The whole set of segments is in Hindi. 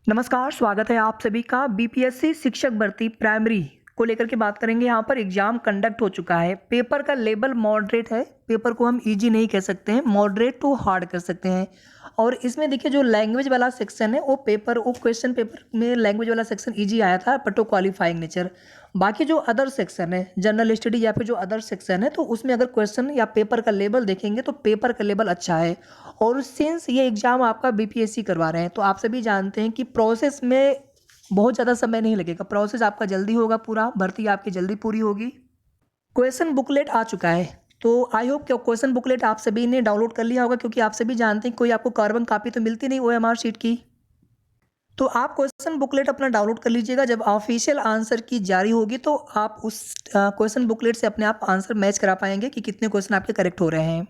नमस्कार, स्वागत है आप सभी का। बीपीएससी शिक्षक भर्ती प्राइमरी को लेकर के बात करेंगे। यहाँ पर एग्जाम कंडक्ट हो चुका है। पेपर का लेवल मॉडरेट है। पेपर को हम इजी नहीं कह सकते हैं, मॉडरेट टू हार्ड कर सकते हैं। और इसमें देखिए जो लैंग्वेज वाला सेक्शन है वो क्वेश्चन पेपर में लैंग्वेज वाला सेक्शन इजी आया था, बट वो क्वालिफाइंग नेचर। बाकी जो अदर सेक्शन है, जनरल स्टडी या फिर जो अदर सेक्शन है, तो उसमें अगर क्वेश्चन या पेपर का लेवल देखेंगे तो पेपर का लेवल अच्छा है। और सिंस ये एग्ज़ाम आपका बीपीएससी करवा रहे हैं, तो आप सभी जानते हैं कि प्रोसेस में बहुत ज़्यादा समय नहीं लगेगा। प्रोसेस आपका जल्दी होगा, पूरा भर्ती आपकी जल्दी पूरी होगी। क्वेश्चन बुकलेट आ चुका है, तो आई होप कि क्वेश्चन बुकलेट आप सभी ने डाउनलोड कर लिया होगा, क्योंकि आप सभी जानते हैं कोई आपको कार्बन कॉपी तो मिलती नहीं ओएमआर शीट की। तो आप क्वेश्चन बुकलेट अपना डाउनलोड कर लीजिएगा। जब ऑफिशियल आंसर की जारी होगी तो आप उस क्वेश्चन बुकलेट से अपने आप आंसर मैच करा पाएंगे कि कितने क्वेश्चन आपके करेक्ट हो रहे हैं।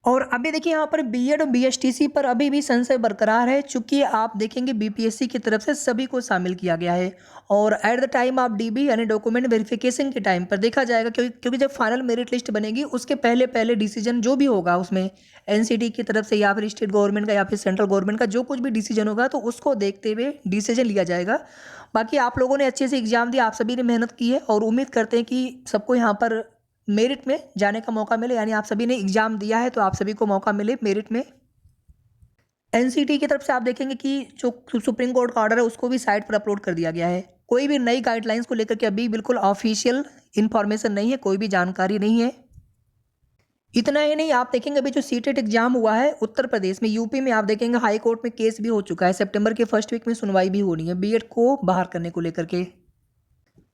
और अभी देखिए यहाँ पर बीएड और बीएसटीसी पर अभी भी संशय बरकरार है, चूंकि आप देखेंगे बीपीएससी की तरफ से सभी को शामिल किया गया है। और at the time of dB यानी डॉक्यूमेंट वेरिफिकेशन के टाइम पर देखा जाएगा, क्योंकि जब फाइनल मेरिट लिस्ट बनेगी उसके पहले पहले डिसीजन जो भी होगा उसमें एनसीटी की तरफ से या फिर स्टेट गवर्नमेंट का या फिर सेंट्रल गवर्नमेंट का जो कुछ भी डिसीजन होगा, तो उसको देखते हुए डिसीजन लिया जाएगा। बाकी आप लोगों ने अच्छे से एग्जाम दिया, आप सभी ने मेहनत की है और उम्मीद करते हैं कि सबको यहाँ पर मेरिट में जाने का मौका मिले। यानी आप सभी ने एग्जाम दिया है तो आप सभी को मौका मिले मेरिट में। एनसीटी की तरफ से आप देखेंगे कि जो सुप्रीम कोर्ट का ऑर्डर है उसको भी साइट पर अपलोड कर दिया गया है। कोई भी नई गाइडलाइंस को लेकर के अभी बिल्कुल ऑफिशियल इंफॉर्मेशन नहीं है, कोई भी जानकारी नहीं है। इतना ही नहीं, आप देखेंगे अभी जो सीटेट एग्जाम हुआ है उत्तर प्रदेश में, यूपी में, आप देखेंगे हाई कोर्ट में केस भी हो चुका है। सितंबर के फर्स्ट वीक में सुनवाई भी होनी है बीएड को बाहर करने को लेकर के।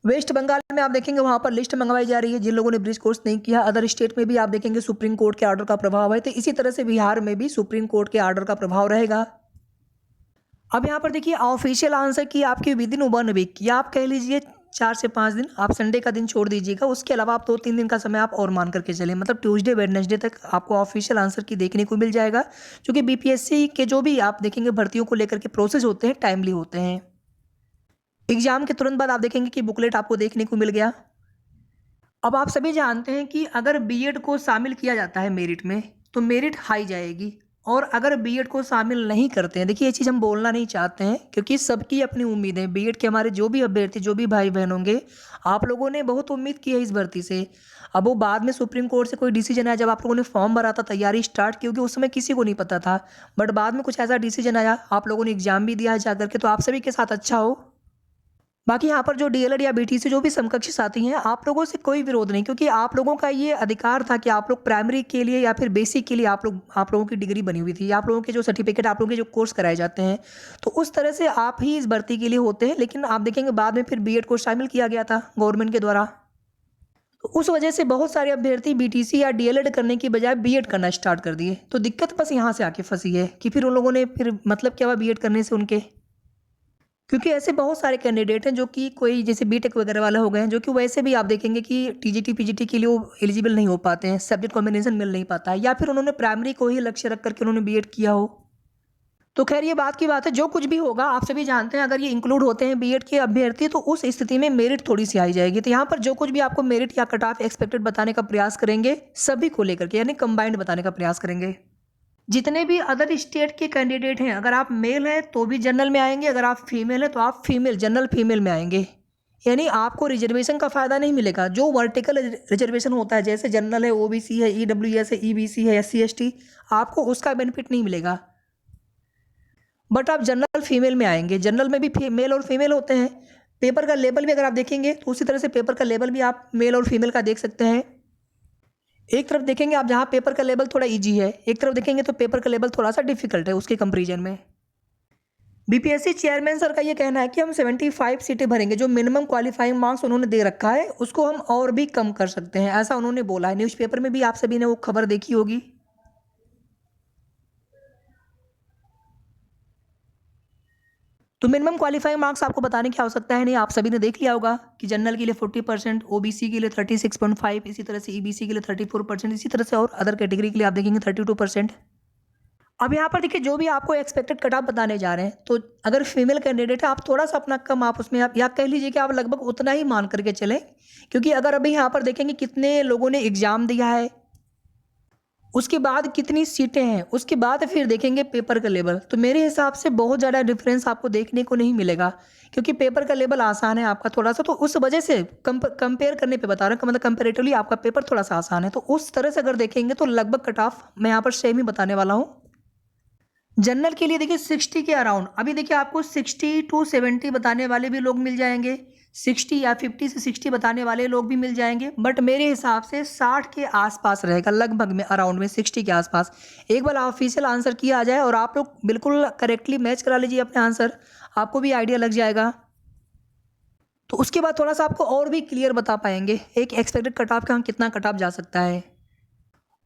वेस्ट बंगाल में आप देखेंगे वहां पर लिस्ट मंगवाई जा रही है जिन लोगों ने ब्रिज कोर्स नहीं किया। अदर स्टेट में भी आप देखेंगे सुप्रीम कोर्ट के ऑर्डर का प्रभाव है, तो इसी तरह से बिहार में भी सुप्रीम कोर्ट के ऑर्डर का प्रभाव रहेगा। अब यहाँ पर देखिए ऑफिशियल आंसर की आपकी विद इन 1 वीक, या आप कह लीजिए 4 से 5 दिन, आप संडे का दिन छोड़ दीजिएगा, उसके अलावा आप 2-3 दिन का समय आप और मान करके चलें, मतलब ट्यूसडे वेडनेसडे तक आपको ऑफिशियल आंसर की देखने को मिल जाएगा। क्योंकि बीपीएससी के जो भी आप देखेंगे भर्तियों को लेकर के प्रोसेस होते हैं टाइमली होते हैं। एग्जाम के तुरंत बाद आप देखेंगे कि बुकलेट आपको देखने को मिल गया। अब आप सभी जानते हैं कि अगर बीएड को शामिल किया जाता है मेरिट में तो मेरिट हाई जाएगी, और अगर बीएड को शामिल नहीं करते हैं, देखिए ये चीज़ हम बोलना नहीं चाहते हैं क्योंकि सबकी अपनी उम्मीद है। बीएड के हमारे जो भी अभ्यर्थी जो भी भाई बहन होंगे, आप लोगों ने बहुत उम्मीद की है इस भर्ती से। अब वो बाद में सुप्रीम कोर्ट से कोई डिसीजन आया, जब आप लोगों ने फॉर्म भरा था, तैयारी स्टार्ट की होगी, उस समय किसी को नहीं पता था, बट बाद में कुछ ऐसा डिसीजन आया, आप लोगों ने एग्जाम भी दिया है जाकर के, तो आप सभी के साथ अच्छा हो। बाकी यहाँ पर जो डीएलएड या बीटीसी जो भी समकक्ष साथी हैं, आप लोगों से कोई विरोध नहीं, क्योंकि आप लोगों का ये अधिकार था कि आप लोग प्राइमरी के लिए या फिर बेसिक के लिए आप लोगों की डिग्री बनी हुई थी, आप लोगों के जो सर्टिफिकेट, आप लोगों के जो कोर्स कराए जाते हैं, तो उस तरह से आप ही इस भर्ती के लिए होते हैं। लेकिन आप देखेंगे बाद में फिर बीएड को शामिल किया गया था गवर्नमेंट के द्वारा, तो उस वजह से बहुत सारे अभ्यर्थी बीटीसी या डीएलएड करने की बजाय बीएड करना स्टार्ट कर दिए। तो दिक्कत बस यहाँ से आके फंसी है कि फिर उन लोगों ने फिर मतलब क्या हुआ बीएड करने से उनके, क्योंकि ऐसे बहुत सारे कैंडिडेट हैं जो कि कोई जैसे बीटेक वगैरह वाले हो गए हैं, जो कि वैसे भी आप देखेंगे कि टीजीटी पीजीटी के लिए वो एलिजिबल नहीं हो पाते हैं, सब्जेक्ट कॉम्बिनेशन मिल नहीं पाता है, या फिर उन्होंने प्राइमरी को ही लक्ष्य रख करके उन्होंने बीएड किया हो। तो खैर ये बात की बात है, जो कुछ भी होगा आप सभी जानते हैं अगर ये इंक्लूड होते हैं बीएड के अभ्यर्थी तो उस स्थिति में मेरिट थोड़ी सी आई जाएगी। तो यहाँ पर जो कुछ भी आपको मेरिट या कट ऑफ एक्सपेक्टेड बताने का प्रयास करेंगे सभी को लेकर के, यानी कंबाइंड बताने का प्रयास करेंगे। जितने भी अदर स्टेट के कैंडिडेट हैं, अगर आप मेल हैं तो भी जनरल में आएंगे, अगर आप फीमेल हैं तो आप फीमेल जनरल फीमेल में आएंगे। यानी आपको रिजर्वेशन का फ़ायदा नहीं मिलेगा। जो वर्टिकल रिजर्वेशन होता है, जैसे जनरल है, ओबीसी है, ईडब्ल्यूएस है, ईबीसी है, एससी एसटी, आपको उसका बेनिफिट नहीं मिलेगा। बट आप जनरल फीमेल में आएंगे। जनरल में भी मेल और फीमेल होते हैं। पेपर का लेवल भी अगर आप देखेंगे तो उसी तरह से पेपर का लेवल भी आप मेल और फीमेल का देख सकते हैं। एक तरफ देखेंगे आप जहाँ पेपर का लेवल थोड़ा इजी है, एक तरफ देखेंगे तो पेपर का लेवल थोड़ा सा डिफिकल्ट है उसके कंपैरिजन में। बीपीएससी चेयरमैन सर का ये कहना है कि हम 75 सीटें भरेंगे, जो मिनिमम क्वालिफाइंग मार्क्स उन्होंने दे रखा है उसको हम और भी कम कर सकते हैं, ऐसा उन्होंने बोला है। न्यूज़पेपर में भी आप सभी ने वो खबर देखी होगी। तो मिनिमम क्वालिफाइंग मार्क्स आपको बताने की आवश्यकता है नहीं, आप सभी ने देख लिया होगा कि जनरल के लिए 40%, ओबीसी के लिए 36.5, इसी तरह से ईबीसी के लिए 34%, इसी तरह से और अदर कैटेगरी के लिए आप देखेंगे 32%। अब यहाँ पर देखिए जो भी आपको एक्सपेक्टेड कट ऑफ बताने जा रहे हैं, तो अगर फीमेल कैंडिडेट है आप थोड़ा सा अपना कम आप उसमें आप या कह लीजिए कि आप लगभग उतना ही मान करके चलें, क्योंकि अगर अभी यहाँ पर देखेंगे कितने लोगों ने एग्जाम दिया है उसके बाद कितनी सीटें हैं, उसके बाद फिर देखेंगे पेपर का लेवल। तो मेरे हिसाब से बहुत ज़्यादा डिफरेंस आपको देखने को नहीं मिलेगा, क्योंकि पेपर का लेवल आसान है आपका थोड़ा सा, तो उस वजह से कंपेयर करने पे बता रहा हूँ, मतलब कंपेरेटिवली आपका पेपर थोड़ा सा आसान है। तो उस तरह से अगर देखेंगे तो लगभग कट ऑफ मैं यहाँ पर सेम ही बताने वाला हूँ। जनरल के लिए देखिए 60 के अराउंड, अभी देखिए आपको 60 टू 70 बताने वाले भी लोग मिल जाएंगे, 60 या 50 से 60 बताने वाले लोग भी मिल जाएंगे, बट मेरे हिसाब से 60 के आसपास रहेगा, लगभग में अराउंड में 60 के आसपास। एक बार ऑफिशियल आंसर किया आ जाए और आप लोग बिल्कुल करेक्टली मैच करा लीजिए अपने आंसर, आपको भी आइडिया लग जाएगा। तो उसके बाद थोड़ा सा आपको और भी क्लियर बता पाएंगे एक एक्सपेक्टेड कट ऑफ का हम कितना कट ऑफ जा सकता है।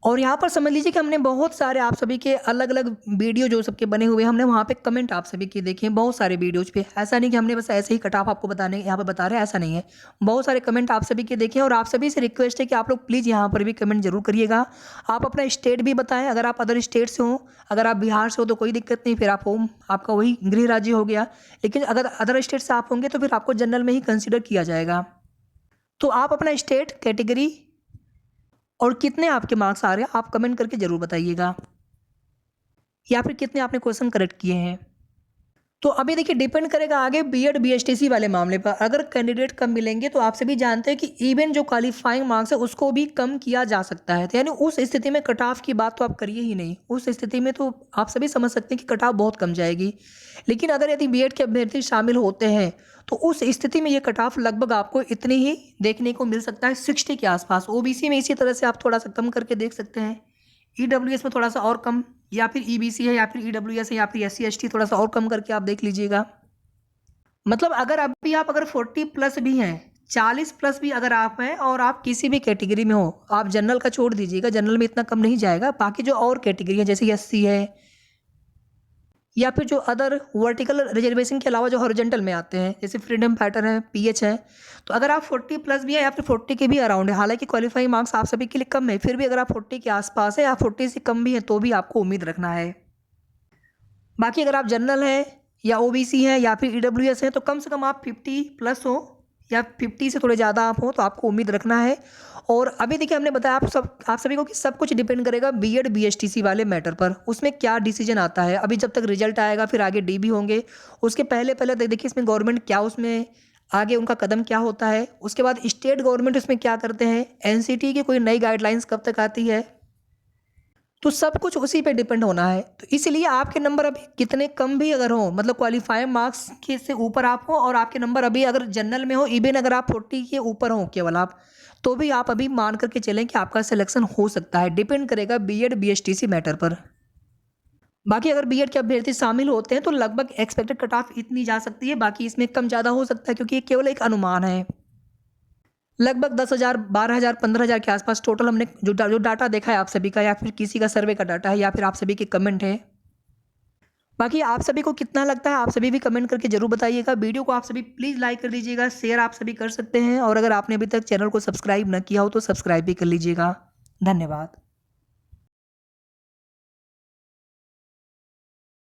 और यहाँ पर समझ लीजिए कि हमने बहुत सारे आप सभी के अलग अलग वीडियो जो सबके बने हुए हैं, हमने वहाँ पे कमेंट आप सभी के देखे हैं बहुत सारे वीडियोज पे। ऐसा नहीं कि हमने बस ऐसे ही कट ऑफ आपको बताने यहाँ पे बता रहे हैं, ऐसा नहीं है। बहुत सारे कमेंट आप सभी के देखे हैं और आप सभी से रिक्वेस्ट है कि आप लोग प्लीज़ यहाँ पर भी कमेंट जरूर करिएगा। आप अपना स्टेट भी बताएं, अगर आप अदर स्टेट से हो, अगर आप बिहार से हो तो कोई दिक्कत नहीं, फिर आप होम आपका वही गृह राज्य हो गया। लेकिन अगर अदर स्टेट से आप होंगे तो फिर आपको जनरल में ही कंसिडर किया जाएगा। तो आप अपना स्टेट, कैटेगरी और कितने आपके मार्क्स आ रहे हैं आप कमेंट करके ज़रूर बताइएगा, या फिर कितने आपने क्वेश्चन करेक्ट किए हैं। तो अभी देखिए डिपेंड करेगा आगे बीएड बीएसटीसी वाले मामले पर। अगर कैंडिडेट कम मिलेंगे तो आप सभी जानते हैं कि इवन जो क्वालिफाइंग मार्क्स है उसको भी कम किया जा सकता है, तो यानी उस स्थिति में कट ऑफ की बात तो आप करिए ही नहीं। उस स्थिति में तो आप सभी समझ सकते हैं कि कट ऑफ बहुत कम जाएगी। लेकिन अगर यदि बीएड के अभ्यर्थी शामिल होते हैं तो उस स्थिति में ये कट ऑफ लगभग आपको इतनी ही देखने को मिल सकता है, 60 के आसपास। ओबीसी में इसी तरह से आप थोड़ा सा कम करके देख सकते हैं, ईडब्ल्यूएस में थोड़ा सा और कम, या फिर ईबीसी है या फिर ईडब्ल्यूएस है या फिर एससी एसटी थोड़ा सा और कम करके आप देख लीजिएगा। मतलब अगर अभी आप अगर 40 प्लस भी हैं, 40 प्लस भी अगर आप हैं और आप किसी भी कैटेगरी में हो, आप जनरल का छोड़ दीजिएगा, जनरल में इतना कम नहीं जाएगा, बाकी जो और कैटेगरी है जैसे एससी है या फिर जो अदर वर्टिकल रिजर्वेशन के अलावा जो हॉरिजॉन्टल में आते हैं जैसे फ्रीडम फाइटर है, पीएच है, तो अगर आप 40 प्लस भी है या फिर 40 के भी अराउंड है, हालांकि क्वालिफाइंग मार्क्स आप सभी के लिए कम है, फिर भी अगर आप 40 के आसपास है या 40 से कम भी है तो भी आपको उम्मीद रखना है। बाकी अगर आप जनरल है या ओबीसी है या फिर ईडब्ल्यूएस है तो कम से कम आप 50 प्लस हो या 50 से थोड़े ज़्यादा आप हो तो आपको उम्मीद रखना है। और अभी देखिए हमने बताया आप सभी को कि सब कुछ डिपेंड करेगा बीएड बीएसटीसी वाले मैटर पर, उसमें क्या डिसीजन आता है। अभी जब तक रिजल्ट आएगा फिर आगे डीबी होंगे, उसके पहले पहले देखिए इसमें गवर्नमेंट क्या उसमें आगे उनका कदम क्या होता है, उसके बाद स्टेट गवर्नमेंट उसमें क्या करते हैं, एनसीटी की कोई नई गाइडलाइंस कब तक आती है, तो सब कुछ उसी पे डिपेंड होना है। तो इसलिए आपके नंबर अभी कितने कम भी अगर हो, मतलब क्वालिफाइंग मार्क्स के से ऊपर आप हो और आपके नंबर अभी अगर जनरल में हो, इवन अगर आप 40 के ऊपर हो केवल आप, तो भी आप अभी मान करके चलें कि आपका सिलेक्शन हो सकता है। डिपेंड करेगा बीएड बीएसटीसी मैटर पर। बाकी अगर बीएड के अभ्यर्थी शामिल होते हैं तो लगभग एक्सपेक्टेड कट ऑफ इतनी जा सकती है, बाकी इसमें कम ज़्यादा हो सकता है क्योंकि ये केवल एक अनुमान है। लगभग 10,000 12,000 15,000 के आसपास टोटल हमने जो डाटा देखा है आप सभी का, या फिर किसी का सर्वे का डाटा है या फिर आप सभी के कमेंट है। बाकी आप सभी को कितना लगता है आप सभी भी कमेंट करके जरूर बताइएगा। वीडियो को आप सभी प्लीज़ लाइक कर दीजिएगा, शेयर आप सभी कर सकते हैं, और अगर आपने अभी तक चैनल को सब्सक्राइब न किया हो तो सब्सक्राइब भी कर लीजिएगा। धन्यवाद।